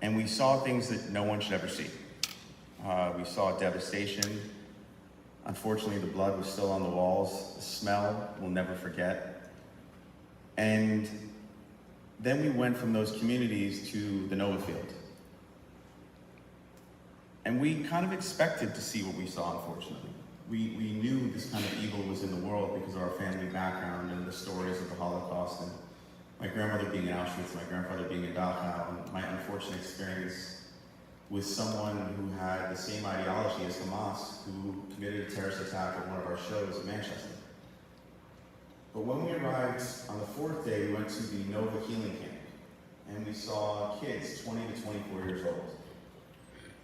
And we saw things that no one should ever see. We saw devastation. Unfortunately, the blood was still on the walls. The smell, we'll never forget. And then we went from those communities to the Nova field. And we kind of expected to see what we saw, unfortunately. We knew this kind of evil was in the world because of our family background and the stories of the Holocaust, and my grandmother being in Auschwitz, my grandfather being in Dachau, and my unfortunate experience with someone who had the same ideology as Hamas, who committed a terrorist attack at one of our shows in Manchester. But when we arrived on the fourth day, we went to the Nova Healing Camp, and we saw kids 20 to 24 years old.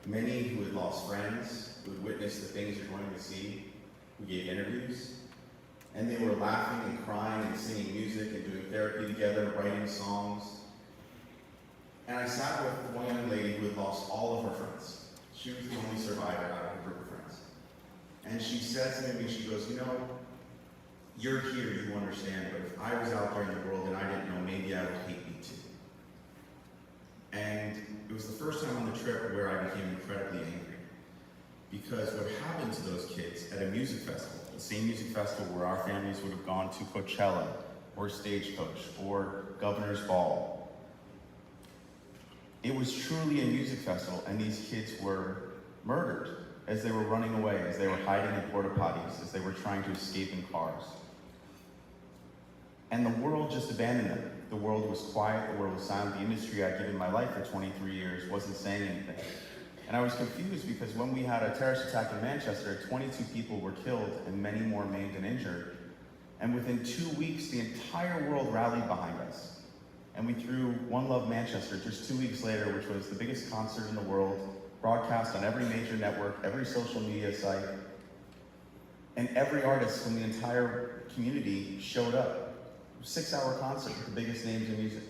Many who had lost friends, who had witnessed the things you're going to see, who gave interviews, and they were laughing and crying and singing music and doing therapy together, writing songs. And I sat with one young lady who had lost all of her friends. She was the only survivor out of a group of friends. And she said to me, she goes, you know, you're here, you understand, but if I was out there in the world and I didn't know, maybe I would hate me too. And it was the first time on the trip where I became incredibly angry. Because what happened to those kids at a music festival, the same music festival where our families would have gone to Coachella, or Stagecoach, or Governor's Ball. It was truly a music festival, and these kids were murdered as they were running away, as they were hiding in porta potties, as they were trying to escape in cars. And the world just abandoned them. The world was quiet, the world was silent. The industry I'd given my life for 23 years wasn't saying anything. And I was confused because when we had a terrorist attack in Manchester, 22 people were killed and many more maimed and injured. And within 2 weeks, the entire world rallied behind us. And we threw One Love Manchester just 2 weeks later, which was the biggest concert in the world, broadcast on every major network, every social media site. And every artist from the entire community showed up. It was a 6-hour concert with the biggest names in music.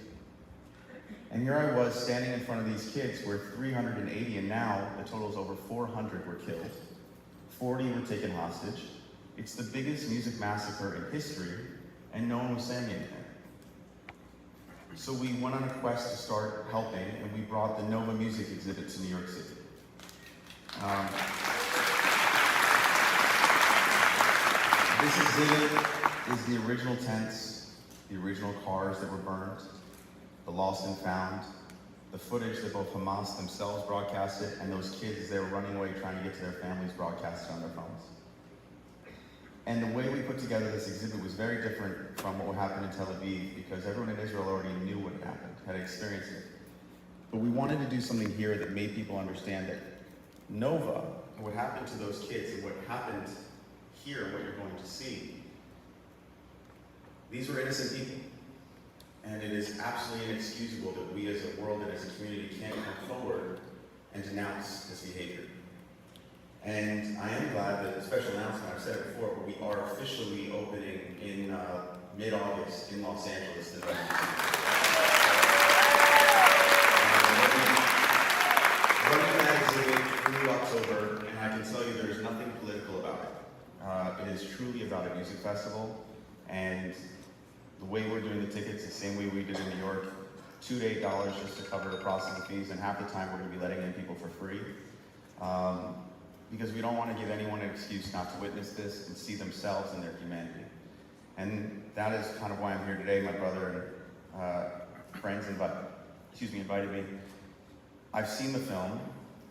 And here I was standing in front of these kids where 380, and now the total is over 400 were killed. 40 were taken hostage. It's the biggest music massacre in history, and no one was saying anything. So we went on a quest to start helping, and we brought the Nova Music exhibit to New York City. This exhibit is the original tents, the original cars that were burned, the lost and found, the footage that both Hamas themselves broadcasted and those kids as they were running away trying to get to their families broadcasted on their phones. And the way we put together this exhibit was very different from what happened in Tel Aviv because everyone in Israel already knew what had happened, had experienced it. But we wanted to do something here that made people understand that Nova, what happened to those kids and what happened here, what you're going to see, these were innocent people. And it is absolutely inexcusable that we as a world and as a community can't come forward and denounce this behavior. And I am glad that a special announcement, I've said it before, but we are officially opening in mid-August in Los Angeles. Running that exhibit through October, and I can tell you there's nothing political about it. It is truly about a music festival, and the way we're doing the tickets, the same way we did in New York, $2 to $8 just to cover the processing fees, and half the time we're going to be letting in people for free. Because we don't want to give anyone an excuse not to witness this and see themselves and their humanity. And that is kind of why I'm here today. My brother and friends invited me. I've seen the film,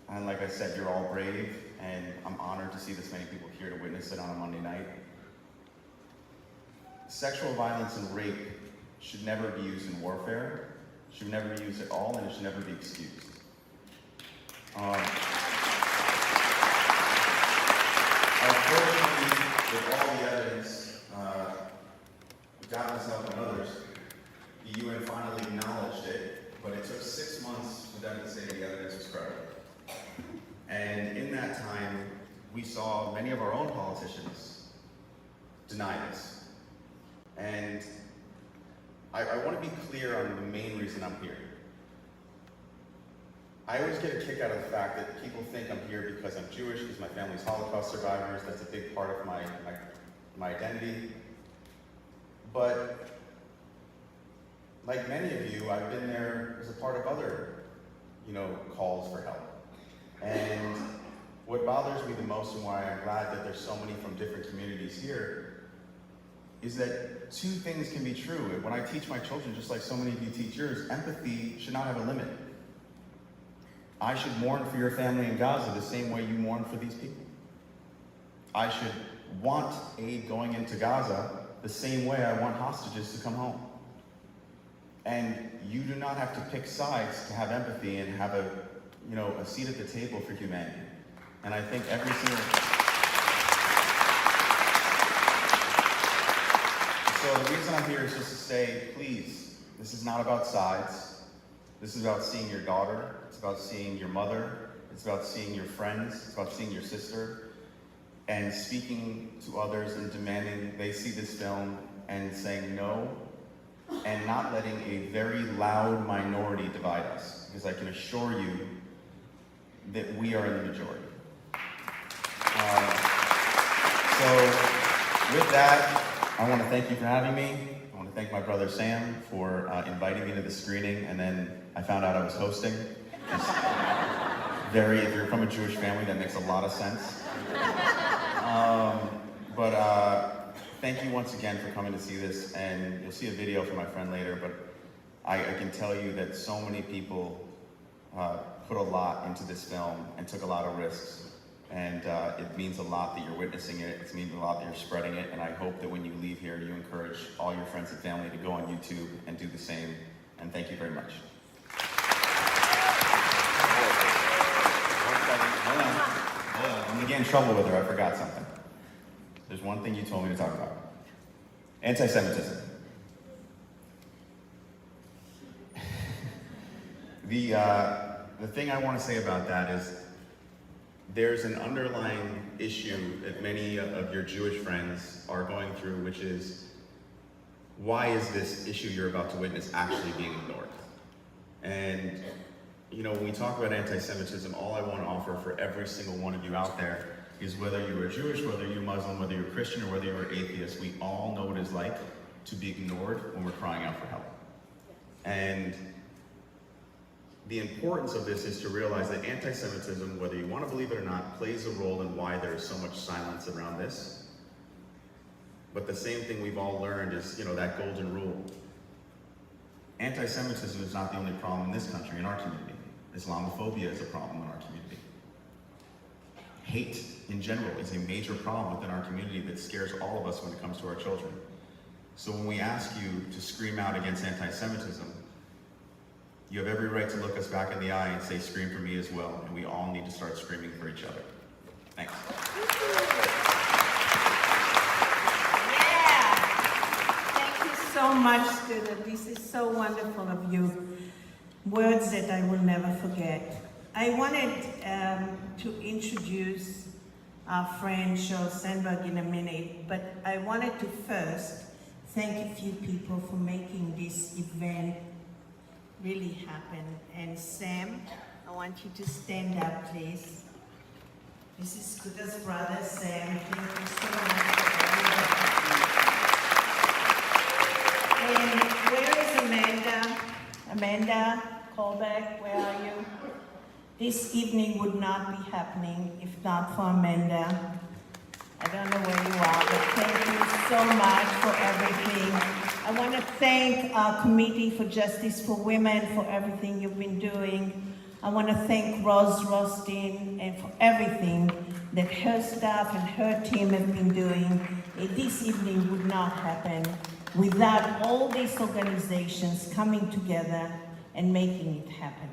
and like I said, you're all brave, and I'm honored to see this many people here to witness it on a Monday night. Sexual violence and rape should never be used in warfare, should never be used at all, and it should never be excused. Unfortunately, with all the evidence, God myself and others, the UN finally acknowledged it, but it took 6 months for them to say the evidence was credible. And in that time, we saw many of our own politicians deny this. And I want to be clear on the main reason I'm here. I always get a kick out of the fact that people think I'm here because I'm Jewish, because my family's Holocaust survivors. That's a big part of my identity. But like many of you, I've been there as a part of other calls for help. And what bothers me the most, and why I'm glad that there's so many from different communities here, is that two things can be true. When I teach my children, just like so many of you teach yours, empathy should not have a limit. I should mourn for your family in Gaza the same way you mourn for these people. I should want aid going into Gaza the same way I want hostages to come home. And you do not have to pick sides to have empathy and have a seat at the table for humanity. And I think every single... So the reason I'm here is just to say, please, this is not about sides. This is about seeing your daughter. It's about seeing your mother. It's about seeing your friends. It's about seeing your sister. And speaking to others and demanding they see this film and saying no, and not letting a very loud minority divide us. Because I can assure you that we are in the majority. So with that, I want to thank you for having me. I want to thank my brother Sam for inviting me to the screening, and then I found out I was hosting. If you're from a Jewish family, that makes a lot of sense. Thank you once again for coming to see this, and you'll see a video from my friend later, but I can tell you that so many people put a lot into this film and took a lot of risks, and it means a lot that you're witnessing it. It means a lot that you're spreading it, and I hope that when you leave here, you encourage all your friends and family to go on YouTube and do the same, and thank you very much. Hold on. I'm gonna get in trouble with her. I forgot something. There's one thing you told me to talk about. Anti-Semitism. The thing I want to say about that is there's an underlying issue that many of your Jewish friends are going through, which is, why is this issue you're about to witness actually being ignored? And when we talk about anti-Semitism, all I want to offer for every single one of you out there is, whether you are Jewish, whether you're Muslim, whether you're Christian, or whether you're atheist, we all know what it's like to be ignored when we're crying out for help. And the importance of this is to realize that anti-Semitism, whether you want to believe it or not, plays a role in why there is so much silence around this. But the same thing we've all learned is, that golden rule. Anti-Semitism is not the only problem in this country, in our community. Islamophobia is a problem in our community. Hate, in general, is a major problem within our community that scares all of us when it comes to our children. So when we ask you to scream out against anti-Semitism, you have every right to look us back in the eye and say, scream for me as well, and we all need to start screaming for each other. Thanks. Yeah. Thank you so much, Student. This is so wonderful of you. Words that I will never forget. I wanted to introduce our friend Sheryl Sandberg in a minute, but I wanted to first thank a few people for making this event really happen. And Sam, I want you to stand up, please. This is Scooter's brother, Sam. Thank you so much for being here. And where is Amanda? Amanda Colbeck, where are you? This evening would not be happening if not for Amanda. I don't know where you are, but thank you so much for everything. I want to thank our Committee for Justice for Women for everything you've been doing. I want to thank Rose Rothstein and for everything that her staff and her team have been doing. This evening would not happen without all these organizations coming together and making it happen.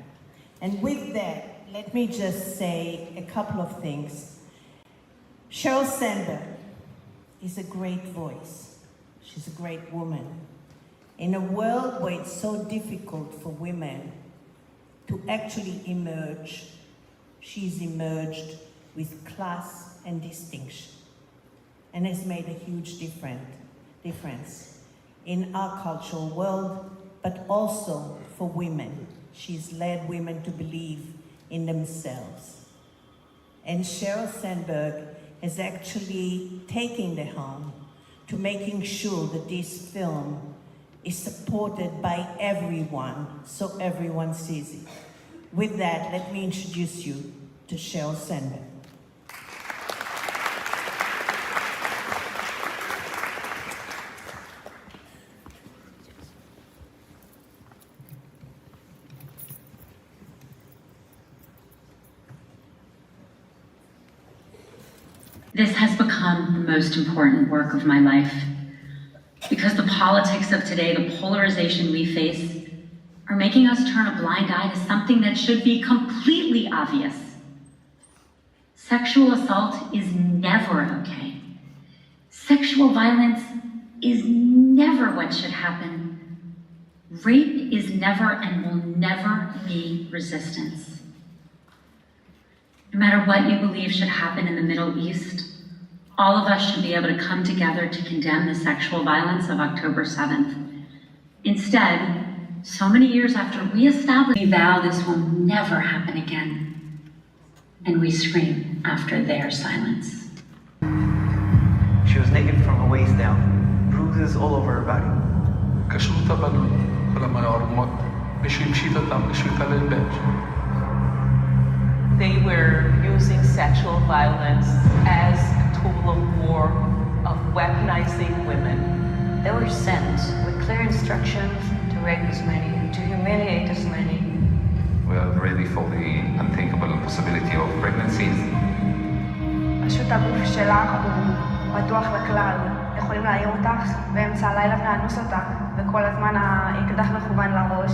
And with that, let me just say a couple of things. Sheryl Sandberg is a great voice. She's a great woman. In a world where it's so difficult for women to actually emerge, she's emerged with class and distinction and has made a huge difference in our cultural world, but also for women. She's led women to believe in themselves. And Sheryl Sandberg is actually taking the helm to making sure that this film is supported by everyone, so everyone sees it. With that, let me introduce you to Sheryl Sandberg. This has become the most important work of my life because the politics of today, the polarization we face, are making us turn a blind eye to something that should be completely obvious. Sexual assault is never okay. Sexual violence is never what should happen. Rape is never and will never be resistance. No matter what you believe should happen in the Middle East, all of us should be able to come together to condemn the sexual violence of October 7th. Instead, so many years after we establish, we vow this will never happen again. And we scream after their silence. She was naked from her waist down, bruises all over her body. כשרותה בנו, ולמה הערומות, מישהו המשיט אותם, מישהו התעלל בהם. They were using sexual violence as a tool of war, of weaponizing women. They were sent with clear instructions to rape as many, to humiliate as many. We are ready for the unthinkable possibility of pregnancies. פשוט הגוף שלך הוא פתוח לכלל. יכולים להעיר אותך באמצע הלילה ולאנוס אותך, וכל הזמן האקדח מכוון לראש.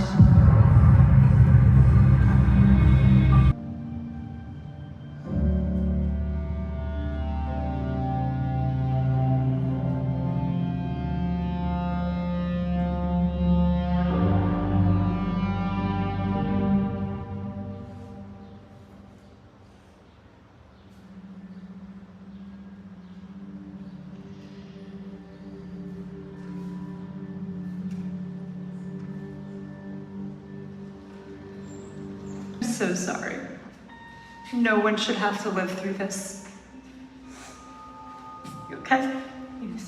So sorry. No one should have to live through this. You okay? Yes.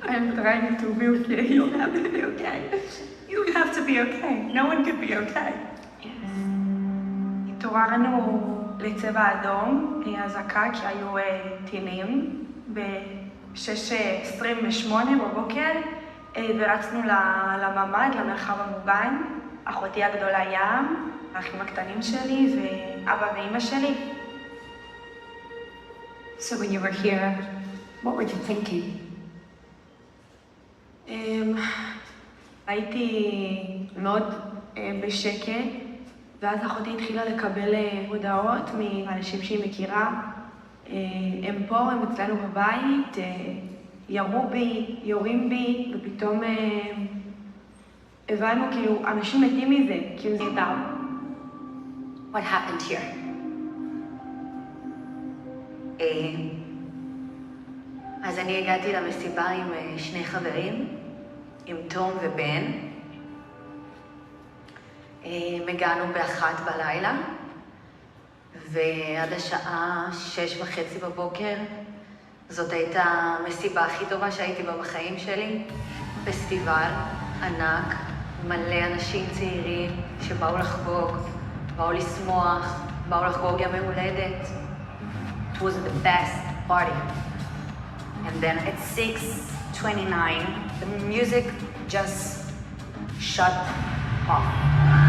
I'm trying to be okay. You don't have to be okay. You have to be okay. No one could be okay. Yes. התעוררנו לצבע אדום, אזעקה כי היו טילים ב-6:28 בבוקר ורצנו לממ"ד, למרחב המוגן. אחותי הגדולה ים, האחים הקטנים שלי ואבא ואמא שלי. So when you were here, what were you thinking? הייתי מאוד בשקט, ואז אחותי התחילה לקבל הודעות מאנשים שהיא מכירה. הם פה, הם אצלנו בבית, ירו בי, יורים בי, ופתאום הבנו כאילו אנשים מתים מזה, כאילו זה דם. What happened here? אז אני הגעתי למסיבה עם שני חברים, עם תום ובן. הגענו ב-1 בלילה, ועד השעה 6:30 בבוקר, זאת הייתה המסיבה הכי טובה שהייתי בה בחיים שלי. פסטיבל ענק, מלא אנשים צעירים שבאו לחגוג, באו לשמוח, באו לחגוג ימי הולדת. It was the best party. And then at 6:29, the music just shut off.